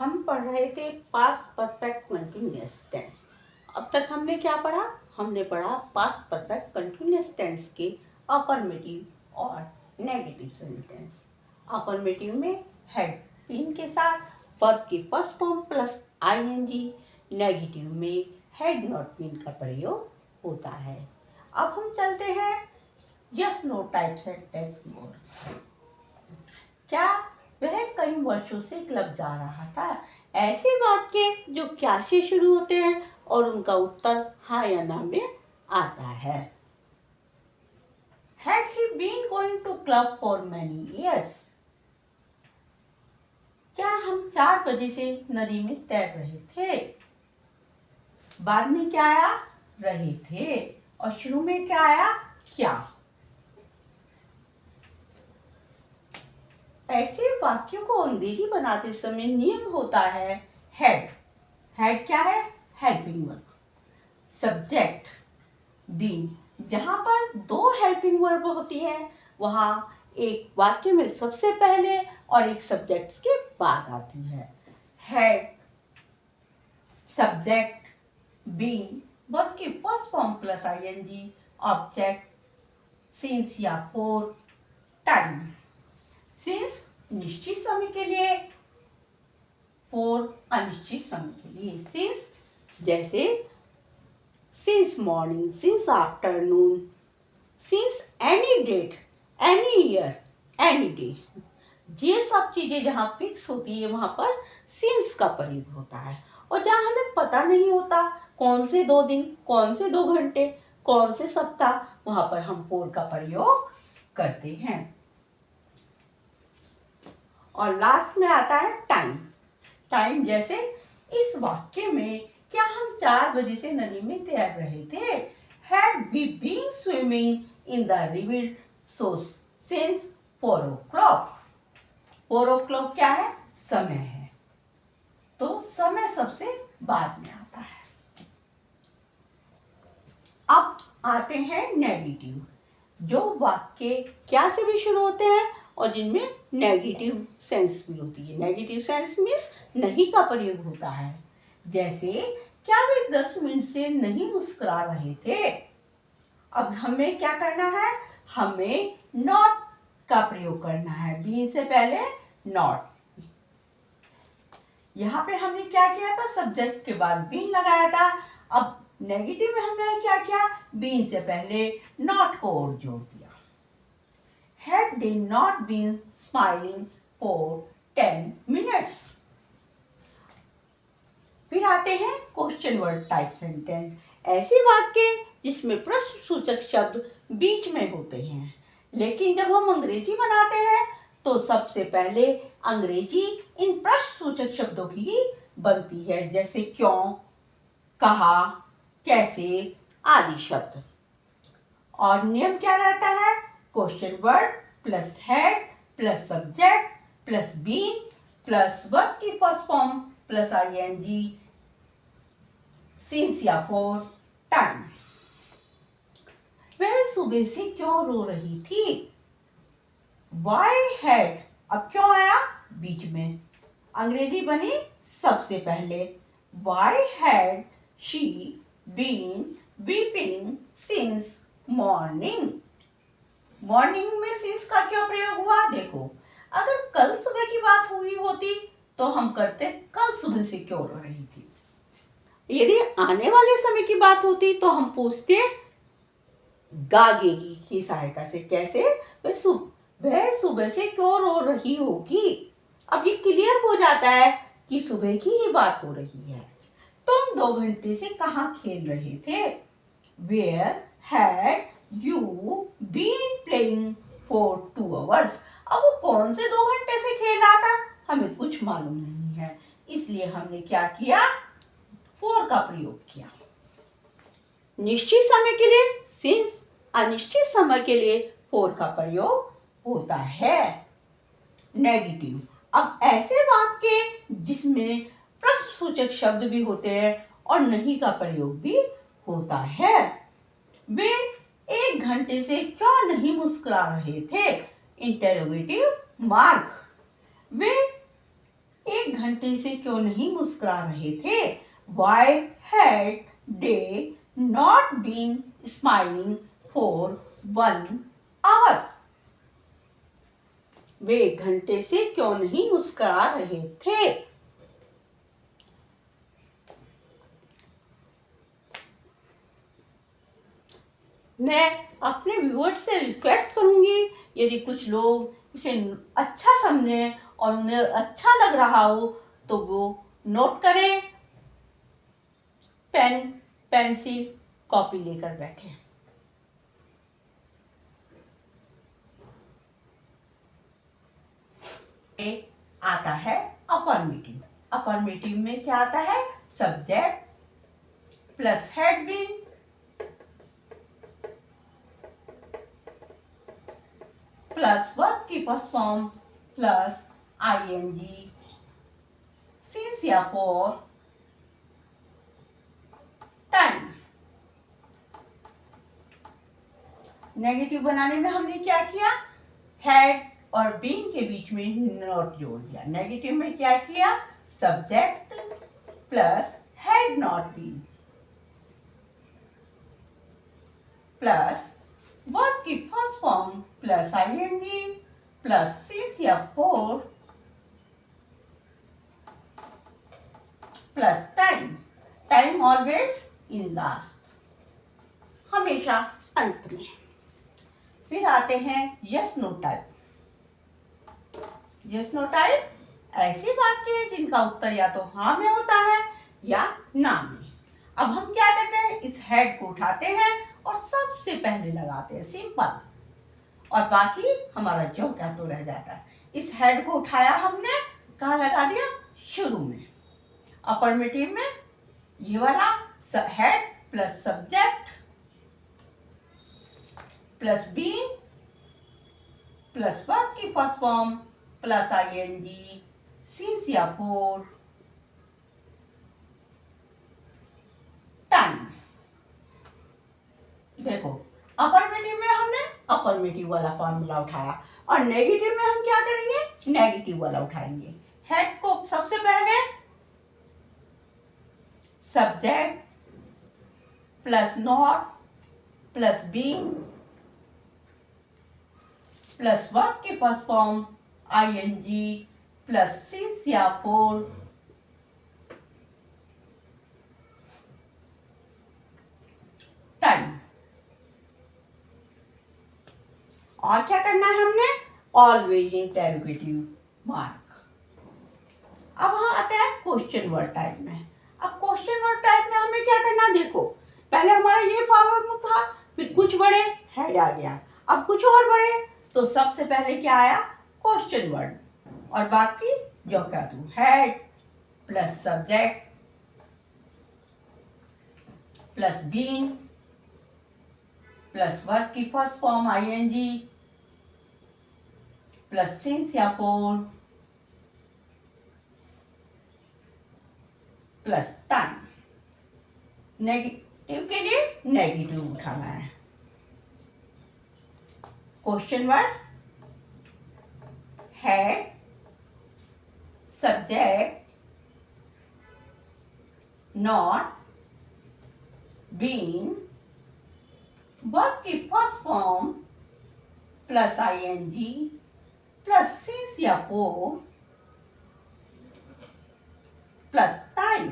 हम पढ़ रहे थे पास्ट परफेक्ट कंटिन्यूअस टेंस। अब तक हमने क्या पढ़ा? हमने पढ़ा पास्ट परफेक्ट कंटिन्यूअस टेंस के अफर्मेटिव और नेगेटिव सेंटेंस। अफर्मेटिव में हैड बीन के साथ वर्ब के first form plus ING, negative में हैड नॉट बीन का प्रयोग होता है। अब हम चलते हैं yes no type sentence mode. क्या वह कई वर्षों से क्लब जा रहा था? ऐसे वाक्य जो क्या से शुरू होते हैं और उनका उत्तर हाँ या ना में आता है। Had he been going to club for many years? क्या हम 4 बजे से नदी में तैर रहे थे? बाद में क्या आया? रहे थे। और शुरू में क्या आया? क्या। ऐसे वाक्यों को अंग्रेजी बनाते समय नियम होता है हैड। हैड क्या है? Helping verb. Subject been. जहां पर 2 हेल्पिंग वर्ब होती है वहां एक वाक्य में सबसे पहले और एक सब्जेक्ट के बाद आती है। हैड, सब्जेक्ट, बीन, वर्ब की first form plus ING, object, since या फॉर, टाइम। सिंस निश्चित समय के लिए, फॉर अनिश्चित समय के लिए। सिंस जैसे since morning, since afternoon, since any date, any year, any day. ये सब चीजें जहाँ फिक्स होती है वहां पर सिंस का प्रयोग होता है। और जहाँ हमें पता नहीं होता कौन से 2 दिन, कौन से 2 घंटे, कौन से सप्ताह, वहां पर हम फॉर का प्रयोग करते हैं। और लास्ट में आता है टाइम। टाइम जैसे इस वाक्य में क्या हम 4 बजे से नदी में तैर रहे थे? Had we been swimming in the river so since 4 o'clock? 4 o'clock क्या है? समय है, तो समय सबसे बाद में आता है। अब आते हैं नेगेटिव, जो वाक्य क्या से भी शुरू होते हैं और जिनमें नेगेटिव सेंस भी होती है। नेगेटिव सेंस मीन्स नहीं का प्रयोग होता है। जैसे क्या वे 10 मिनट से नहीं मुस्कुरा रहे थे? अब हमें क्या करना है? हमें नॉट का प्रयोग करना है। बीन से पहले नॉट। यहाँ पे हमने क्या किया था? सब्जेक्ट के बाद बीन लगाया था। अब नेगेटिव में हमने क्या किया? बीन से पहले नॉट को और जोड़ दिया। Had they not been smiling for 10 minutes? फिर आते हैं क्वेश्चन वर्ड टाइप सेंटेंस। ऐसे वाक्य जिसमें प्रश्न सूचक शब्द बीच में होते हैं। लेकिन जब हम अंग्रेजी बनाते हैं तो सबसे पहले अंग्रेजी इन प्रश्न सूचक शब्दों की ही बनती है, जैसे क्यों, कहा, कैसे आदि शब्द। और नियम क्या रहता है? Question word plus had plus subject plus been plus verb की first form plus I N G, since या फॉर, टाइम। वह सुबह से क्यों रो रही थी? वाई हैड, अब क्यों आया बीच में? अंग्रेजी बनी सबसे पहले। Why had she been weeping since morning? Morning में सिंस का क्यों प्रयोग हुआ? देखो, अगर कल सुबह की बात हुई होती तो हम करते कल सुबह से क्यों रो रही थी। यदि आने वाले समय की बात होती तो हम पूछते गागे की सहायता से। कैसे? वह सुबह से क्यों रो रही होगी। अब ये क्लियर हो जाता है कि सुबह की ही बात हो रही है। तुम 2 घंटे से कहाँ खेल रहे थे? Where had you been playing for 2 hours? अब वो कौन से 2 घंटे से खेल रहा था हमें कुछ मालूम नहीं है, इसलिए हमने क्या किया? फॉर का प्रयोग किया। निश्चित समय के लिए सिंस, अनिश्चित समय के लिए फॉर का प्रयोग होता है। नेगेटिव, अब ऐसे वाक्य जिसमें प्रश्नसूचक शब्द भी होते हैं और नहीं का प्रयोग भी होता है। वे 1 घंटे से क्यों नहीं मुस्कुरा रहे थे? Interrogative mark. वे एक घंटे से क्यों नहीं मुस्कुरा रहे थे? Why had they not been smiling for 1 hour? वे 1 घंटे से क्यों नहीं मुस्कुरा रहे थे? मैं अपने व्यूअर्स से रिक्वेस्ट करूंगी, यदि कुछ लोग इसे अच्छा समझें और उन्हें अच्छा लग रहा हो तो वो नोट करें, पेन पेंसिल कॉपी लेकर बैठें। आता है अफर्मेटिव। अफर्मेटिव में क्या आता है? Subject plus had been plus verb की first form plus ing since या for टाइम। नेगेटिव बनाने में हमने क्या किया? हैड और बीन के बीच में नॉट जोड़ दिया। नेगेटिव में क्या किया? Subject plus had not been plus verb की first form plus ing plus since या for plus time. Time always in last, हमेशा अंत में। फिर आते हैं yes no type. Yes no type ऐसे वाक्य हैं जिनका उत्तर या तो हाँ में होता है या ना में। अब हम क्या करते हैं? इस हेड को उठाते हैं और सबसे पहले लगाते हैं, सिंपल, और बाकी हमारा जो क्या तो रह जाता है। इस हेड को उठाया हमने, कहाँ लगा दिया? शुरू में। अफर्मेटिव में ये वाला had plus subject plus been plus verb की first form plus ing since या फॉर टाइम। देखो, अफर्मेटिव में हमने अफर्मेटिव वाला फॉर्मूला उठाया और नेगेटिव में हम क्या करेंगे? नेगेटिव वाला उठाएंगे। हेड को सबसे पहले subject plus not plus been plus verb की first form ing plus since या फॉर टाइम। और क्या करना है हमने? Always interrogative mark. अब हम आते हैं क्वेश्चन वर्ड टाइप में। अब क्वेश्चन वर्ड टाइप में हमें क्या करना है? देखो, पहले हमारा ये फॉर्मूला था, फिर कुछ बड़े हेड आ गया, अब कुछ और बड़े, तो सबसे पहले क्या आया? क्वेश्चन वर्ड, और बाकी जो क्या तू had plus subject plus been plus verb की first form ing plus since या फॉर प्लस टाइम। नेगेटिव के लिए नेगेटिव उठाना है। Question word had subject not been verb की first form plus ing plus since या फॉर प्लस टाइम।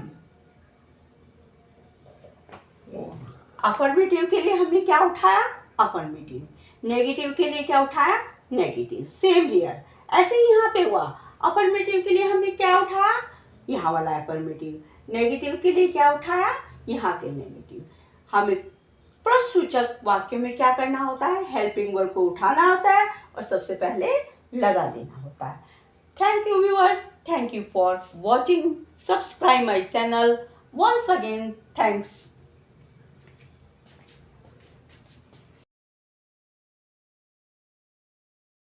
अफर्मेटिव के लिए हमने क्या उठाया? अफर्मेटिव। नेगेटिव के लिए क्या उठाया? नेगेटिव। सेम हियर, ऐसे ही यहाँ पे हुआ। अफर्मेटिव के लिए हमने क्या उठाया? यहाँ वाला अफर्मेटिव। नेगेटिव के लिए क्या उठाया? यहाँ के नेगेटिव। हमें प्रश्नसूचक वाक्य में क्या करना होता है? हेल्पिंग वर्ब को उठाना होता है और सबसे पहले लगा देना होता है। Thank you viewers, thank you for watching, subscribe my channel. Once again, thanks.